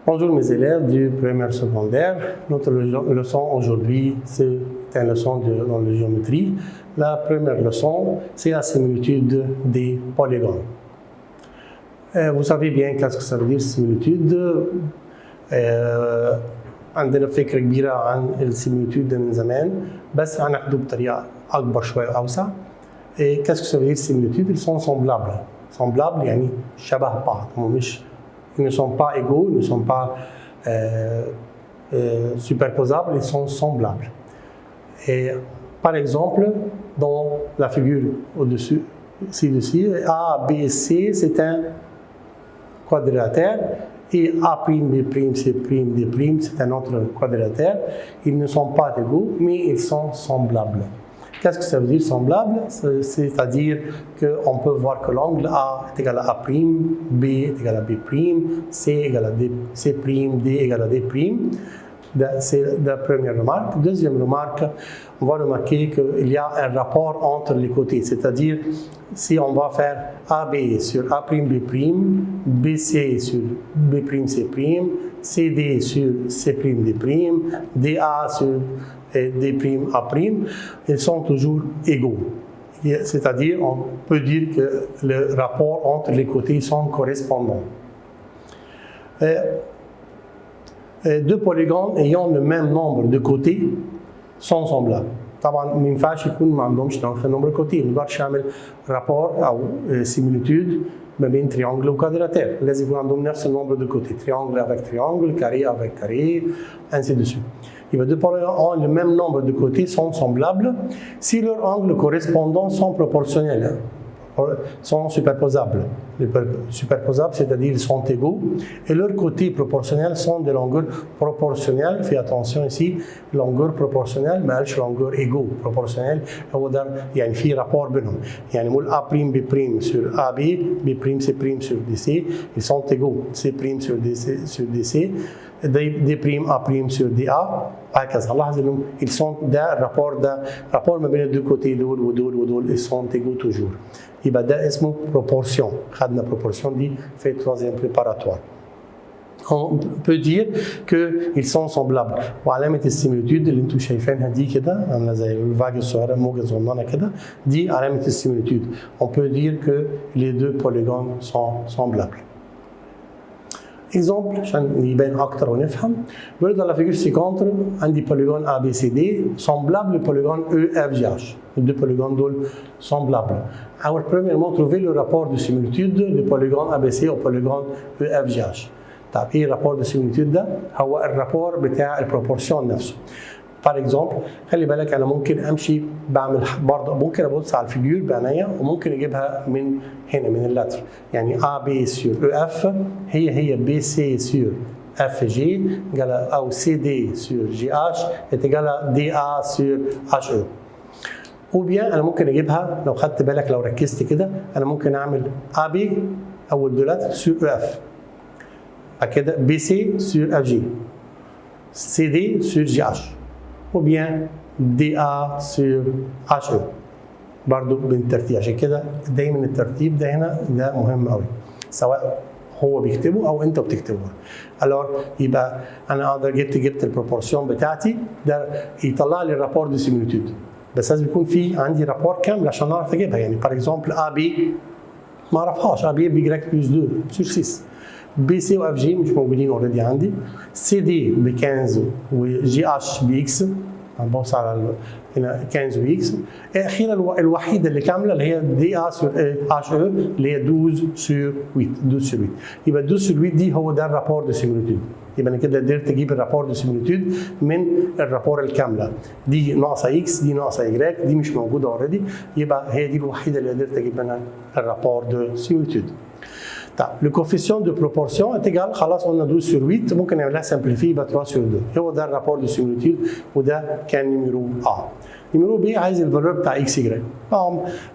Bonjour mes élèves du primaire secondaire. Notre leçon aujourd'hui, c'est une leçon dans la géométrie. La première leçon, c'est la similitude des polygones. Vous savez bien qu'est-ce que ça veut dire similitude. عندنا فكرة كبيرة عن السيميليتود من زمان بس هناخده بطريقة أكبر شوية أوسع. Qu'est-ce que ça veut dire similitude? Ils sont semblables. Semblables يعني شبه بعض. Ils ne sont pas égaux, ils ne sont pas superposables, ils sont semblables. Et par exemple, dans la figure au-dessus, ci-dessus, A, B, C, c'est un quadrilatère. Et A', B', C', D', c'est un autre quadrilatère. Ils ne sont pas égaux, mais ils sont semblables. Qu'est-ce que ça veut dire semblable? C'est-à-dire qu'on peut voir que l'angle A est égal à A', B est égal à B', C égale à C', D égale à D'. C'est la première remarque. Deuxième remarque, on va remarquer qu'il y a un rapport entre les côtés. C'est-à-dire, si on va faire AB sur A', B', BC sur B', C', CD sur C', D', DA sur D', A', ils sont toujours égaux. C'est-à-dire, on peut dire que le rapport entre les côtés sont correspondants. Deux polygones ayant le même nombre de côtés sont semblables. طبعا ما ينفعش يكون ما عندهمش نفس النمبر كوتي، ما نقدرش نعمل رابور او سيميليتود ما بين تريانجل وكوادراتير، لازم يكون عندهم نفس النمبر de côtés. Triangle avec triangle, carré avec carré, ainsi de suite. Les deux polygons ont le même nombre de côtés, sont semblables si leurs angles correspondants sont proportionnels, sont superposables. Superposables, c'est-à-dire ils sont égaux, et leurs côtés proportionnels sont de longueur proportionnelle. Fais attention ici, longueur proportionnelle ما قالش longueur égaux. Proportionnel هو ده يعني في rapport بينهم. يعني نقول A', B' sur AB, B', C' sur DC, ils sont égaux. C' sur DC, D', A' sur DA. هكذا. لاحظ انهم ils sont ده rapport ما بين الدو côtés دول ودول ils sont égaux toujours. يبقى ده اسمه proportion. خدنا proportion دي في التروisième préparatoire. On peut dire qu'ils sont semblables. وعلامة السيميليتود اللي انتم شايفينها دي كده عاملة زي الفاج الصغيرة موجة صغننة كده دي علامة السيميليتود. On peut dire que les deux polygones sont semblables. Exemple عشان يبان أكتر ونفهم. بيقول dans la figure ci-contre عندي polygone A, B, C, D semblable le polygone E, F, G, H. Les deux polygones دول semblables. Alors premièrement trouver le rapport de similitude du polygone ABC au polygone E, F, G, H. طيب ايه الرابور de similitude ده؟ هو الرابور بتاع البروبورسيون نفسه. Par exemple خلي بالك انا ممكن امشي بعمل برضه ممكن ابص على الفيجور بعينيا وممكن اجيبها من هنا من اللتر. يعني A B sur E F هي B C sur F G égale او C D sur G H est égale à D A sur H E. ou bien انا ممكن اجيبها لو خدت بالك لو ركزت كده انا ممكن اعمل A B اول دو لتر sur E F. بعد كده B C sur F G. C D sur G H. ou bien DA sur HE برضو بالترتيب. عشان كده دايما الترتيب ده هنا ده مهم قوي سواء هو بيكتبه او انت بتكتبه. الور يبقى انا اقدر جبت البروبورسيون بتاعتي ده يطلع لي الرابور دي سيميليتود بس لازم يكون في عندي رابور كامل عشان اعرف اجيبها. يعني باغ اكزومبل A B ما اعرفهاش A B بيجريك بلس 2 sur 6 بي سي واف جي مش موجودين اوريدي عندي. سي دي ب 15 وجي اتش باكس هنبص على هنا 15 واكس. اخيرا الوحيده اللي كامله اللي هي دي ا سور اتش او اللي هي 12 سور 8 12 سور 8. يبقى 12 سور 8 دي هو ده الرابور دو سيميليتود. يبقى انا كده قدرت اجيب الرابور دو سيميليتود من الرابور الكامله. دي ناقصه اكس دي ناقصه يجراك دي مش موجوده اوريدي. يبقى هي دي الوحيده اللي قدرت اجيب منها الرابور دو سيميليتود. طيب le coefficient de proportion est égal خلاص قلنا 12 sur 8 ممكن نعملها سمبليفي يبقى 3 sur 2. هو ده الرابور دو سيميليتود وده كان نيميرو A. نيميرو B عايز الفالور بتاع x y.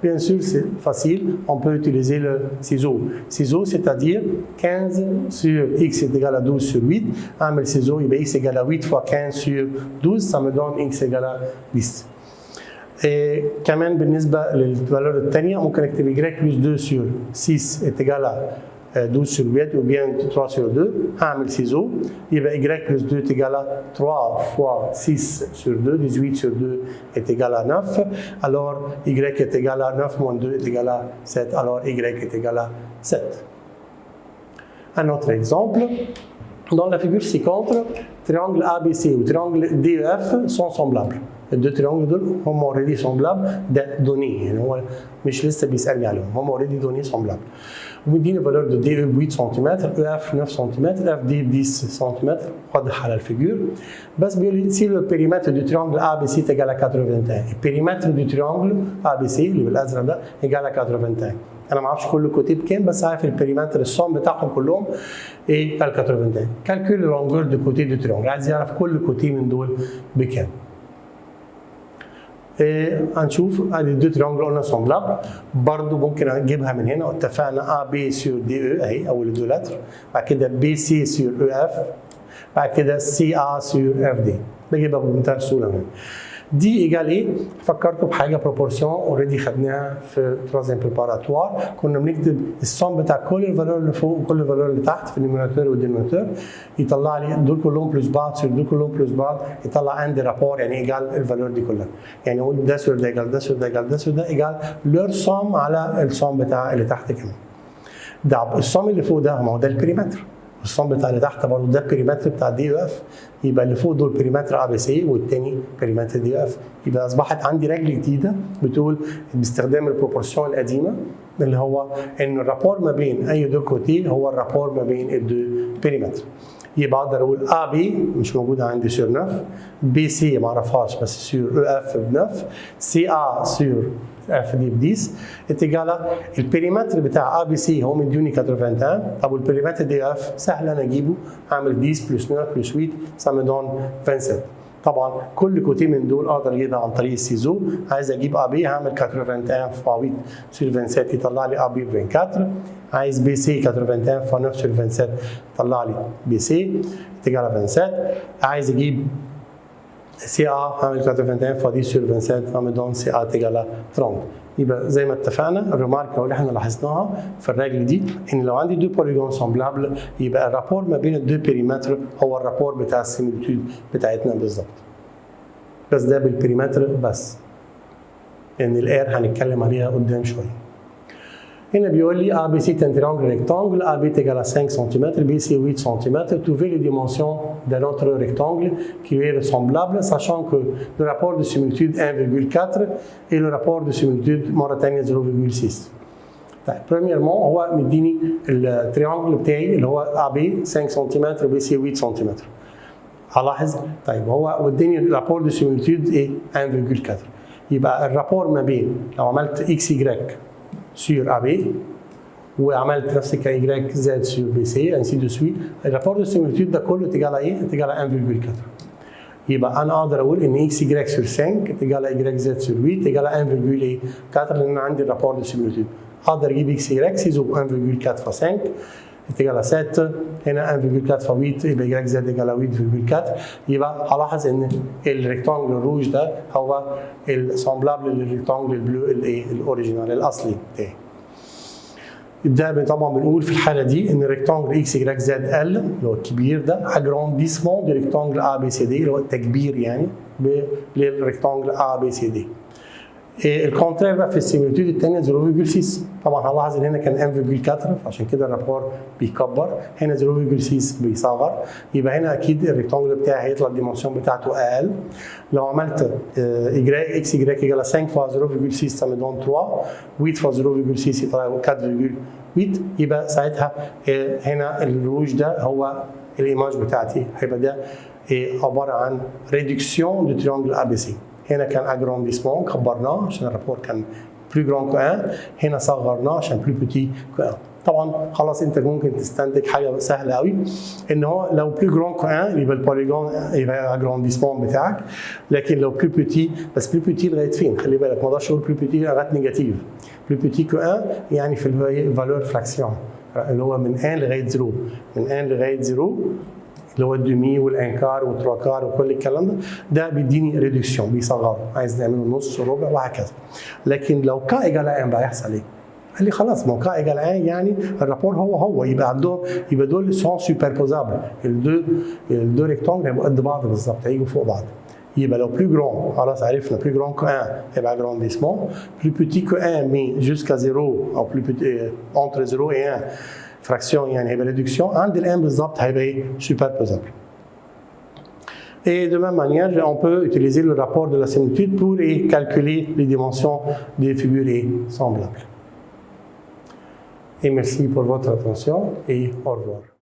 Bien sûr c'est facile, on peut utiliser le ciseau. Ciseau c'est-à-dire 15 sur x est égal à 12 sur 8. اعمل ciseau يبقى x égale à 8 fois 15 sur 12 ça me donne x égale à 10. كمان بالنسبه للفالور الثانيه ممكن اكتب y plus 2 sur 6 est égal à 12 sur 8 ou bien 3 sur 2, هعمل ciseau, يبقى y plus 2 est égal à 3 fois 6 sur 2, 18 sur 2 est égal à 9, alors y est égal à 9 moins 2 est égal à 7, alors y est égal à 7. Un autre exemple, dans la figure ci-contre, triangle ABC ou triangle DEF sont semblables. Les deux triangles دول هم already semblables donnés يعني هو مش لسه بيسألني عليهم هم already donnés semblables. ومديني valeur de DE ب 8 cm, EF 9 cm, FD 10 cm واضح على الفيجور. بس بيقول لي si le périmètre du triangle ABC est égal à 81 le périmètre du triangle ABC اللي بالازرق ده égal à 81. انا ما اعرفش كل كوتي بكام بس عارف البريمتر الصم بتاعهم كلهم ايه قال 81. كالكول لونجور دو كوتي دو تريونجل عايز يعرف كل كوتي من دول بكام. هنشوف ادي دو تريونجل قلنا سومبلابل برضه ممكن اجيبها من هنا واتفقنا A B سور دي او اهي اول دو لتر بعد كده B C سور او اف بعد كده C A سور اف دي بجيبها بمنتهى السهوله من هنا. دي ايجال ايه؟ فكرتوا بحاجه بروبورسيون اوريدي خدناها في ترازيم بريباراتوار كنا بنكتب الصم بتاع كل الفالور اللي فوق وكل الفالور اللي تحت في النيميراتور والدينوميراتور يطلع لي دول كلهم بلس بعض سور دول كلهم بلس بعض يطلع عندي رابور يعني ايجال الفالور دي كلها يعني اقول ده سور ده ايجال ده سور ده ايجال ده سور ده ايجال لور صم على الصم بتاع اللي تحت كمان. ده الصم اللي فوق ده ما هو ده البريمتر الصم بتاع اللي تحت برضه ده البريمتر بتاع دي او اف يبقى اللي فوق دول بريمتر اي بي سي والثاني بريمتر دي او اف يبقى اصبحت عندي رجل جديده بتقول باستخدام البروبورسيون القديمه اللي هو ان الرابور ما بين اي دو كوتي هو الرابور ما بين الدو بريمتر. يبقى اقدر اقول ا بي مش موجوده عندي سور 9 بي سي ما اعرفهاش بس سور او اف ب 9 سي ا سور اف دي ب 10 اتجاه البريمتر بتاع ا بي سي هو مديوني 81 طب والبريمتر دي اف سهل انا اجيبه اعمل 10 بلس 9 بلس 8 ça me donne 27. طبعا كل كوتي من دول اقدر اجيبها عن طريق السيزو عايز اجيب ا بي هعمل 81 فوا 8 سور 27 يطلع لي ا بي ب 24 عايز بي سي 81 فوا 9 سور 27 يطلع لي بي سي اتجاه 27 عايز اجيب سي ا هعمل 81 فوا 10 سور 27 فما دون سي ا اتجاه 30. يبقى زي ما اتفقنا الريمارك اللي احنا لاحظناها في الرجل دي ان لو عندي دو بوليجون سامبلابل يبقى الرابور ما بين الدو بيريمتر هو الرابور بتاع السيميليتود بتاعتنا بالظبط. بس ده بالبيريمتر بس. لان الاير هنتكلم عليها قدام شويه. هنا بيقول لي A B C est un triangle rectangle, AB est égal à 5 cm, BC 8 cm. Trouvez les dimensions d'un autre rectangle qui est semblable, sachant que le rapport de similitude 1,4 et le rapport de similitude مرة ثانية 0,6. طيب premièrement هو مديني التريانجل بتاعي اللي هو AB 5 سم وBC 8 سم. هلاحظ طيب هو وداني الرابور دو سيميليتود ايه 1,4 يبقى الرابور ما بين لو عملت اكس واي sur AB وعملت نفس الكاي زد sur BC ainsi de suite الرابور دو سيميليتود ده كله اتجاه ايه؟ اتجاه 1,4 يبقى انا اقدر اقول ان اكس واي sur 5 اتجاه واي زد sur 8 اتجاه 1,4 لان انا عندي الرابور دو سيميليتود اقدر اجيب اكس واي سيزو 1,4 فا 5 اتجاه 7 هنا 1,4 فا 8 يبقى واي زد اتجاه 8,4 يبقى هلاحظ ان الريكتانجل الروج ده هو السامبلابل للريكتانجل البلو الايه الاوريجينال الاصلي بتاعي. ده طبعا بنقول في الحاله دي ان الريكتانجل اكس واي زد ال اللي هو الكبير ده اجرانديسمون دو ريكتانجل ا بي سي دي اللي هو التكبير يعني للريكتانجل ا بي سي دي. الكونترير بقى في السيميليتود الثانيه 0,6 طبعا هنلاحظ ان هنا كان 1,4 فعشان كده الرابور بيكبر هنا 0,6 بيصغر يبقى هنا اكيد الريكتانجل بتاعي هيطلع الديمنسيون بتاعته اقل. لو عملت اكس واي ايجال 5 فا 0,6 ça me donne 3 8 فا 0,6 يطلع 4,8 يبقى ساعتها هنا الروج ده هو الايماج بتاعتي هيبقى ده عباره عن ريدكسيون دو تريانجل ا بي سي. هنا كان اجرانديسمون كبرناه عشان الرابور كان بلو جراند كو 1 هنا صغرناه عشان بلو بوتي كو 1. طبعا خلاص انت ممكن تستنتج حاجه سهله قوي ان هو لو بلو جراند كو 1 يبقى البوليجون يبقى اجرانديسمون بتاعك لكن لو بلو بوتي بس بلو بوتي لغايه فين؟ خلي بالك ما اقدرش اقول بلو بوتي لغايه نيجاتيف. بلو بوتي كو 1 يعني في الفالور فراكسيون اللي هو من 1 لغايه 0 من 1 لغايه 0 اللي هو الدومي والانكار والتراكار وكل الكلام ده بيديني ريدكسيون بيصغره عايز نعمله نص وربع وهكذا. لكن لو كا ايجال ان بقى هيحصل ايه؟ قال لي خلاص ما هو K égale 1 يعني الرابور هو يبقى دول سون سوبربوزابل، الدو ريكتانجل هيبقوا قد بعض بالظبط، هيجوا فوق بعض. يبقى لو بلو جران خلاص عرفنا بلو جران كو 1 هيبقى agrandissement، بلو بيتي كو 1 مي جوسكا 0 او بلو بيتي entre 0 et 1 fraction يعني هيبقى réduction، عند الان بالظبط هيبقى ايه superposable. Et de même manière, on peut utiliser le rapport de la similitude pour calculer les dimensions des figures semblables. Et merci pour votre attention et au revoir.